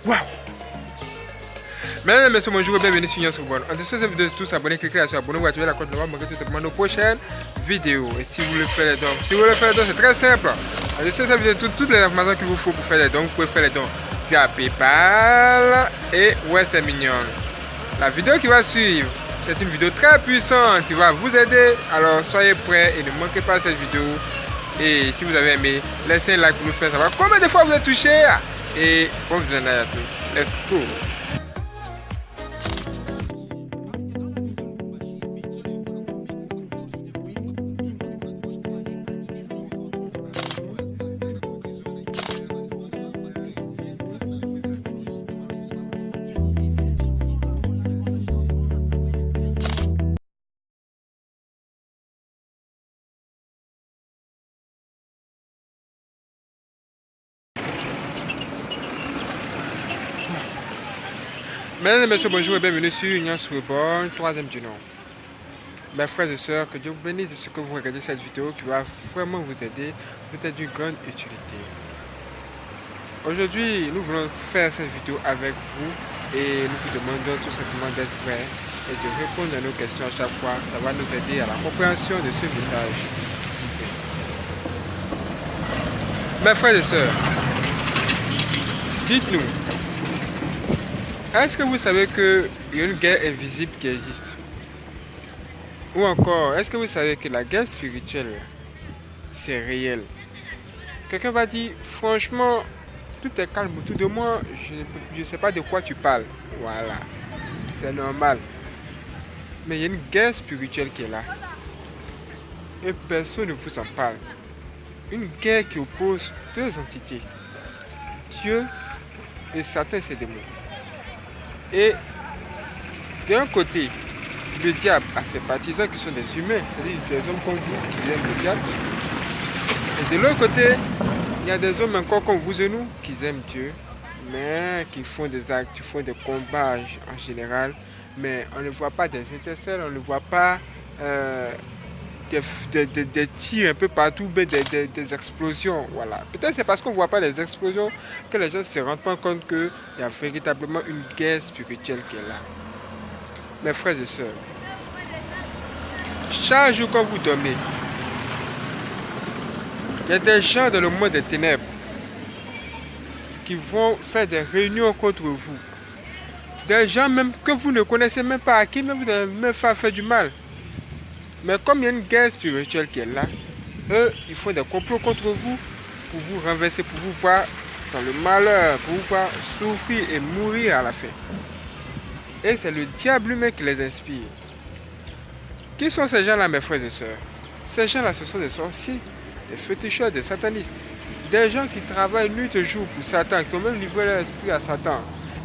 Waouh! Mesdames et messieurs, bonjour et bienvenue sur Nyans Reborn. En dessous de cette vidéo, tous abonnez, cliquez sur abonner, vous activez la cloche de manquer tout simplement nos prochaines vidéos. Et si vous voulez faire les dons, c'est très simple. En dessous de cette vidéo, toutes les informations qu'il vous faut pour faire les dons, vous pouvez faire les dons via PayPal et Western Union. La vidéo qui va suivre, c'est une vidéo très puissante qui va vous aider. Alors soyez prêts et ne manquez pas cette vidéo. Et si vous avez aimé, laissez un like pour nous faire savoir combien de fois vous êtes touché. Et bon visionnage à tous. Let's go! Mesdames et messieurs, bonjour et bienvenue sur Nyans Reborn, troisième du nom. Mes frères et sœurs, que Dieu vous bénisse de ce que vous regardez cette vidéo qui va vraiment vous aider, vous être d'une grande utilité. Aujourd'hui, nous voulons faire cette vidéo avec vous et nous vous demandons tout simplement d'être prêts et de répondre à nos questions à chaque fois. Ça va nous aider à la compréhension de ce message divin. Mes frères et sœurs, dites-nous. Est-ce que vous savez qu'il y a une guerre invisible qui existe? Ou encore, est-ce que vous savez que la guerre spirituelle, c'est réel? Quelqu'un va dire, franchement, tout est calme autour de moi, je ne sais pas de quoi tu parles. Voilà, c'est normal. Mais il y a une guerre spirituelle qui est là. Et personne ne vous en parle. Une guerre qui oppose deux entités. Dieu et Satan et ses démons. Et d'un côté, le diable a ses partisans qui sont des humains, c'est-à-dire des hommes comme vous qui aiment le diable. Et de l'autre côté, il y a des hommes encore comme vous et nous qui aiment Dieu, mais qui font des actes, qui font des combats en général, mais on ne voit pas des étincelles, on ne voit pas des tirs un peu partout, mais des explosions. Voilà. Peut-être c'est parce qu'on ne voit pas les explosions que les gens ne se rendent pas compte qu'il y a véritablement une guerre spirituelle qui est là. Mes frères et sœurs, chaque jour quand vous dormez, il y a des gens dans le monde des ténèbres qui vont faire des réunions contre vous. Des gens même que vous ne connaissez même pas, à qui même vous n'avez même pas fait du mal. Mais comme il y a une guerre spirituelle qui est là, eux, ils font des complots contre vous pour vous renverser, pour vous voir dans le malheur, pour vous voir souffrir et mourir à la fin. Et c'est le diable lui-même qui les inspire. Qui sont ces gens-là, mes frères et sœurs? Ces gens-là, ce sont des sorciers, des féticheurs, des satanistes. Des gens qui travaillent nuit et jour pour Satan, qui ont même livré leur esprit à Satan.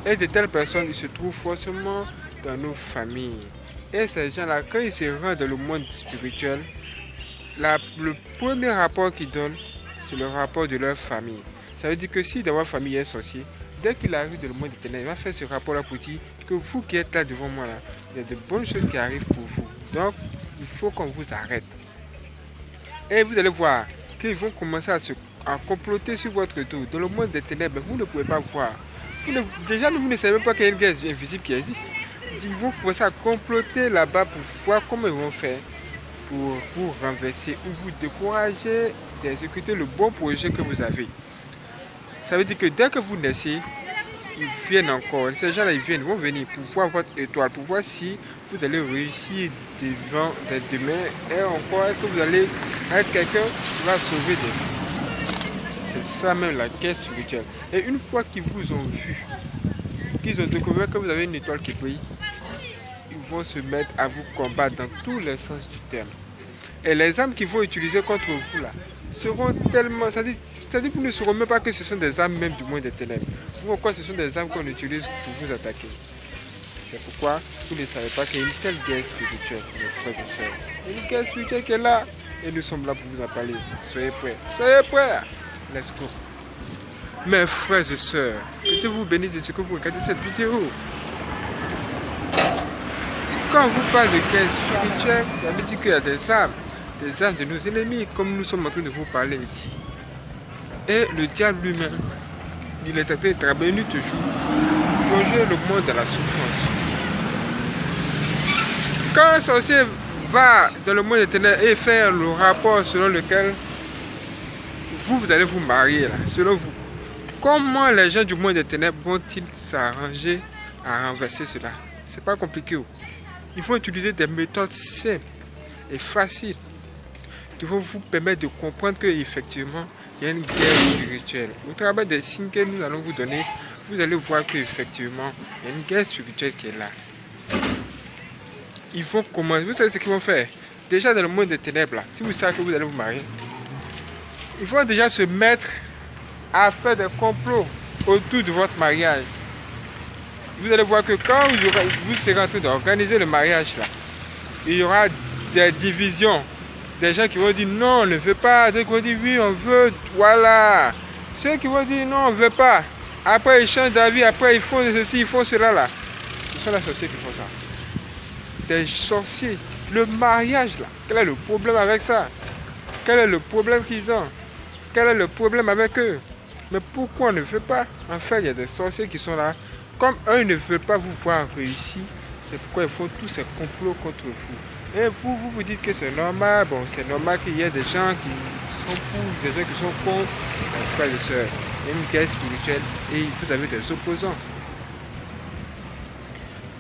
Et de telles personnes, ils se trouvent forcément dans nos familles. Et ces gens-là, quand ils se rendent dans le monde spirituel, le premier rapport qu'ils donnent, c'est le rapport de leur famille. Ça veut dire que si dans votre famille il y a un sorcier, dès qu'il arrive dans le monde des ténèbres, il va faire ce rapport-là pour dire que vous qui êtes là devant moi, là, il y a de bonnes choses qui arrivent pour vous. Donc, il faut qu'on vous arrête. Et vous allez voir qu'ils vont commencer à comploter sur votre dos. Dans le monde des ténèbres, vous ne pouvez pas voir. Déjà, vous ne savez même pas qu'il y a une guerre invisible qui existe. Ils vont commencer à comploter là-bas pour voir comment ils vont faire pour vous renverser ou vous décourager d'exécuter le bon projet que vous avez. Ça veut dire que dès que vous naissez, ils viennent encore. Ces gens-là, ils vont venir pour voir votre étoile, pour voir si vous allez réussir demain et encore est-ce que vous allez être quelqu'un qui va sauver des vies. C'est ça même la guerre spirituelle. Et une fois qu'ils vous ont vu, qu'ils ont découvert que vous avez une étoile qui brille, ils vont se mettre à vous combattre dans tous les sens du terme. Et les armes qu'ils vont utiliser contre vous là seront tellement... C'est-à-dire que vous ne saurez même pas que ce sont des armes même du monde des ténèbres. Ou encore ce sont des armes qu'on utilise pour vous attaquer. C'est pourquoi vous ne savez pas qu'il y a une telle guerre spirituelle, mes frères et sœurs. Il y a une guerre spirituelle qui est là. Et nous sommes là pour vous en parler. Soyez prêts. Soyez prêts. Let's go. Mes frères et sœurs, que Dieu vous bénisse de ce que vous regardez cette vidéo. Quand on vous parle de guerre spirituelle, ça veut dire qu'il y a des armes de nos ennemis, comme nous sommes en train de vous parler ici. Et le diable lui-même, il est traité de travailler nuit et jour, plonger le monde dans la souffrance. Quand un sorcier va dans le monde des ténèbres et faire le rapport selon lequel vous allez vous marier, là, selon vous, comment les gens du monde des ténèbres vont-ils s'arranger à renverser cela? C'est pas compliqué. Il faut utiliser des méthodes simples et faciles qui vont vous permettre de comprendre qu'effectivement, il y a une guerre spirituelle. Au travers des signes que nous allons vous donner, vous allez voir qu'effectivement, il y a une guerre spirituelle qui est là. Ils vont commencer. Vous savez ce qu'ils vont faire? Déjà dans le monde des ténèbres, là, si vous savez que vous allez vous marier, ils vont déjà se mettre à faire des complots autour de votre mariage. Vous allez voir que quand vous serez en train d'organiser le mariage, là, il y aura des divisions. Des gens qui vont dire non, on ne veut pas. D'autres qui vont dire oui, on veut. Voilà. Ceux qui vont dire non, on ne veut pas. Après, ils changent d'avis. Après, ils font ceci, ils font cela là. Ce sont les sorciers qui font ça. Des sorciers. Le mariage là. Quel est le problème avec ça? Quel est le problème qu'ils ont? Quel est le problème avec eux? Mais pourquoi on ne veut pas? En fait, il y a des sorciers qui sont là. Comme eux ne veulent pas vous voir réussir, c'est pourquoi ils font tous ces complots contre vous. Et vous dites que c'est normal. Bon, c'est normal qu'il y ait des gens qui sont pour, des gens qui sont contre. Mes frères et sœurs, il y a une guerre spirituelle et vous avez des opposants.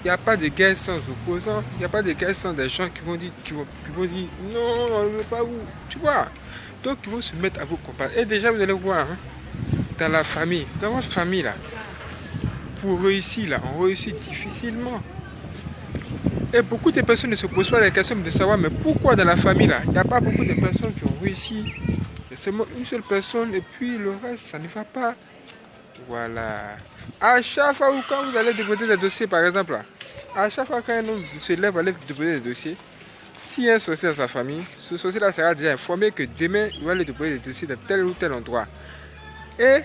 Il n'y a pas de guerre sans opposants. Il n'y a pas de guerre sans des gens qui vont dire non, on ne veut pas vous. Tu vois? Donc ils vont se mettre à vous combattre. Et déjà vous allez voir, hein, dans la famille, dans votre famille là, pour réussir là, on réussit difficilement. Et beaucoup de personnes ne se posent pas la question de savoir mais pourquoi dans la famille là, il n'y a pas beaucoup de personnes qui ont réussi. C'est seulement une seule personne et puis le reste ça ne va pas. Voilà. À chaque fois où quand vous allez déposer des dossiers par exemple là, à chaque fois qu'un homme se lève à aller déposer des dossiers, s'il y a un sorcier dans sa famille, ce sorcier là sera déjà informé que demain il va aller déposer des dossiers dans tel ou tel endroit. Et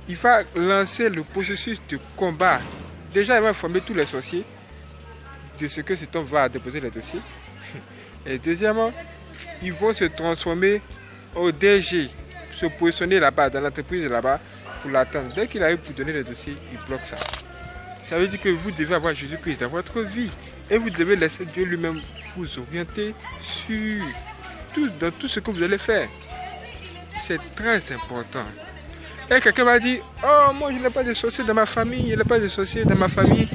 il va lancer le processus de combat. Déjà, il va informer tous les sorciers de ce que cet homme va déposer les dossiers. Et deuxièmement, ils vont se transformer au DG, se positionner là-bas, dans l'entreprise là-bas, pour l'attendre. Dès qu'il arrive pour donner les dossiers, il bloque ça. Ça veut dire que vous devez avoir Jésus-Christ dans votre vie. Et vous devez laisser Dieu lui-même vous orienter dans tout ce que vous allez faire. C'est très important. Et quelqu'un va dire, oh, moi je n'ai pas de sorcier dans ma famille, je n'ai pas de sorcier dans ma famille,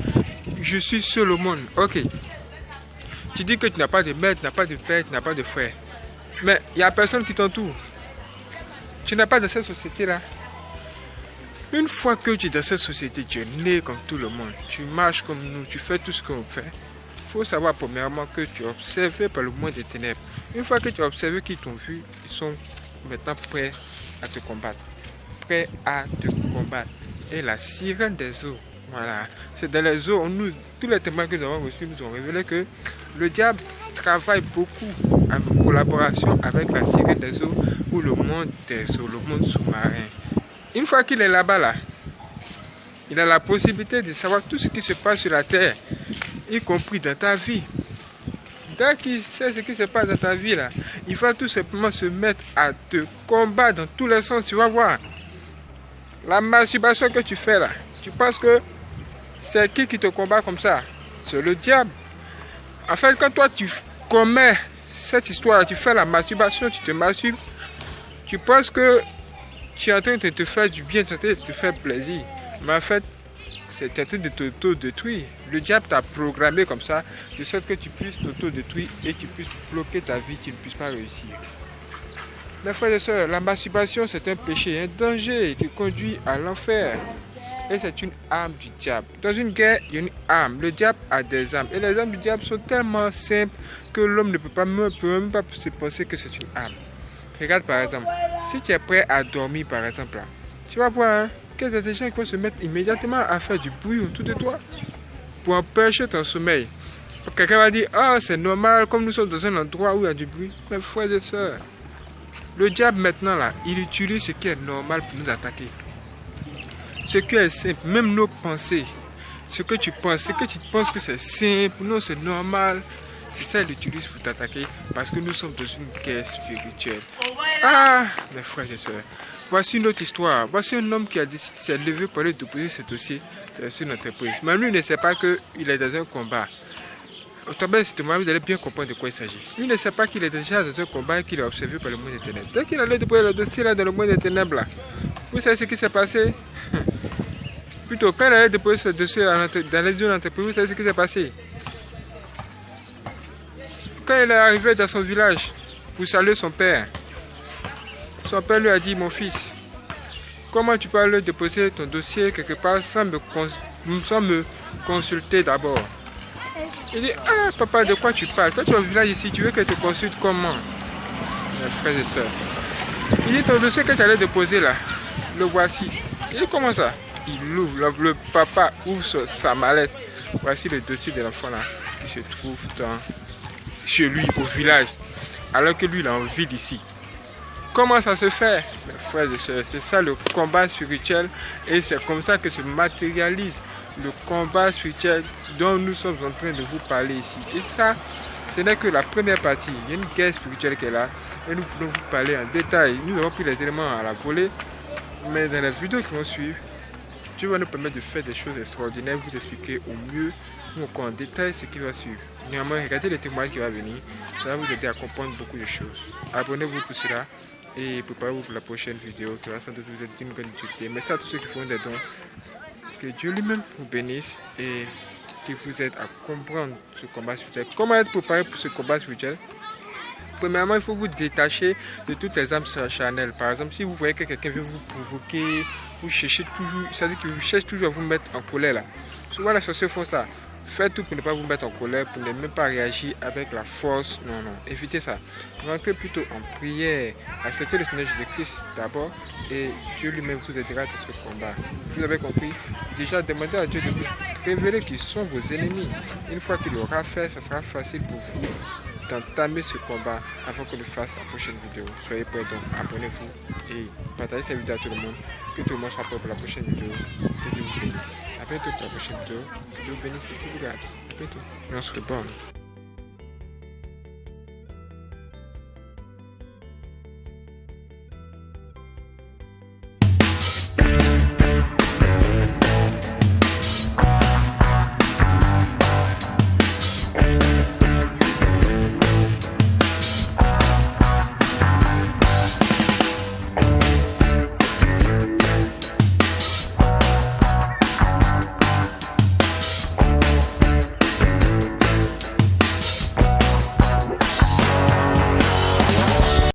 je suis seul au monde. Ok. Tu dis que tu n'as pas de mère, tu n'as pas de père, tu n'as pas de frère. Mais il n'y a personne qui t'entoure. Tu n'as pas de cette société-là. Une fois que tu es dans cette société, tu es né comme tout le monde. Tu marches comme nous, tu fais tout ce qu'on fait. Il faut savoir premièrement que tu es observé par le monde des ténèbres. Une fois que tu as observé qu'ils t'ont vu, ils sont maintenant prêts à te combattre. Prêts à te combattre. Et la sirène des eaux, voilà. C'est dans les eaux, tous les témoins que nous avons reçus nous ont révélé que le diable travaille beaucoup en collaboration avec la sirène des eaux ou le monde des eaux, le monde sous-marin. Une fois qu'il est là-bas, là, il a la possibilité de savoir tout ce qui se passe sur la terre, y compris dans ta vie. Dès qu'il sait ce qui se passe dans ta vie, là, il va tout simplement se mettre à te combattre dans tous les sens. Tu vas voir. La masturbation que tu fais là, tu penses que c'est qui te combat comme ça? C'est le diable. En fait, quand toi tu commets cette histoire, tu fais la masturbation, tu te masturbes, tu penses que tu es en train de te faire du bien, tu es en train de te faire plaisir. Mais en fait, c'est en train de t'auto-détruire. Le diable t'a programmé comme ça, de sorte que tu puisses t'auto-détruire et tu puisses bloquer ta vie, tu ne puisses pas réussir. Mes frères et sœurs, la masturbation c'est un péché, un danger qui conduit à l'enfer. Et c'est une arme du diable. Dans une guerre, il y a une arme. Le diable a des armes. Et les armes du diable sont tellement simples que l'homme ne peut même pas se penser que c'est une arme. Regarde par exemple, si tu es prêt à dormir par exemple, là, tu vas voir hein, qu'il y a des gens qui vont se mettre immédiatement à faire du bruit autour de toi pour empêcher ton sommeil. Quelqu'un va dire, ah c'est normal, comme nous sommes dans un endroit où il y a du bruit. Mes frères et sœurs, le diable maintenant là, il utilise ce qui est normal pour nous attaquer. Ce qui est simple, même nos pensées, ce que tu penses que c'est simple, non c'est normal, c'est ça qu'il utilise pour t'attaquer parce que nous sommes dans une guerre spirituelle. Ah, mes frères et sœurs, Voici une autre histoire. Voici un homme qui s'est levé pour aller déposer ce dossier sur une entreprise. Mais lui ne sait pas qu'il est dans un combat. Au travers de ce témoignage, vous allez bien comprendre de quoi il s'agit. Lui ne sait pas qu'il est déjà dans un combat et qu'il est observé par le monde des ténèbres. Dès qu'il allait déposer le dossier là dans le monde des ténèbres, là, vous savez ce qui s'est passé? Plutôt, quand il allait déposer ce dossier là, dans les deux entreprises, vous savez ce qui s'est passé? Quand il est arrivé dans son village pour saluer son père lui a dit: mon fils, comment tu peux aller déposer ton dossier quelque part sans me consulter d'abord? Il dit: ah papa, de quoi tu parles? Toi tu es au village ici, tu veux que je te consulte comment? Mes frères et sœurs. Il dit: ton dossier que tu allais déposer là, le voici. Il dit: comment ça? Il ouvre, le papa ouvre sa mallette. Voici le dossier de l'enfant là qui se trouve chez lui au village, alors que lui il est en ville ici. Comment ça se fait, mes frères et sœurs? C'est ça le combat spirituel, et c'est comme ça que se matérialise le combat spirituel dont nous sommes en train de vous parler ici. Et ça, ce n'est que la première partie. Il y a une guerre spirituelle qui est là, et nous voulons vous parler en détail. Nous avons pris les éléments à la volée, mais dans les vidéos qui vont suivre, Dieu va nous permettre de faire des choses extraordinaires, vous expliquer au mieux ou encore en détail ce qui va suivre. Néanmoins, regardez les témoignages qui vont venir, ça va vous aider à comprendre beaucoup de choses. Abonnez-vous pour cela et préparez-vous pour la prochaine vidéo qui va sans doute vous être d'une grande utilité. Merci à tous ceux qui font des dons. Que Dieu lui-même vous bénisse et qu'il vous aide à comprendre ce combat spirituel. Comment être préparé pour ce combat spirituel? Premièrement, il faut vous détacher de toutes les âmes charnelles. Par exemple, si vous voyez que quelqu'un veut vous provoquer, vous cherchez toujours, c'est-à-dire que vous cherchez toujours à vous mettre en colère là. Souvent les sorciers font ça. Faites tout pour ne pas vous mettre en colère, pour ne même pas réagir avec la force. Non, évitez ça. Rentrez plutôt en prière. Acceptez le Seigneur Jésus-Christ d'abord et Dieu lui-même vous aidera dans ce combat. Vous avez compris? Déjà, demandez à Dieu de vous révéler qui sont vos ennemis. Une fois qu'il l'aura fait, ça sera facile pour vous d'entamer ce combat avant que nous fasse la prochaine vidéo. Soyez prêts donc, abonnez-vous et partagez cette vidéo à tout le monde. Que tout le monde soit prêt pour la prochaine vidéo. Que Dieu vous bénisse. A bientôt pour la prochaine vidéo. Que Dieu vous bénisse et que Dieu vous garde. A bientôt. Et on se reborne.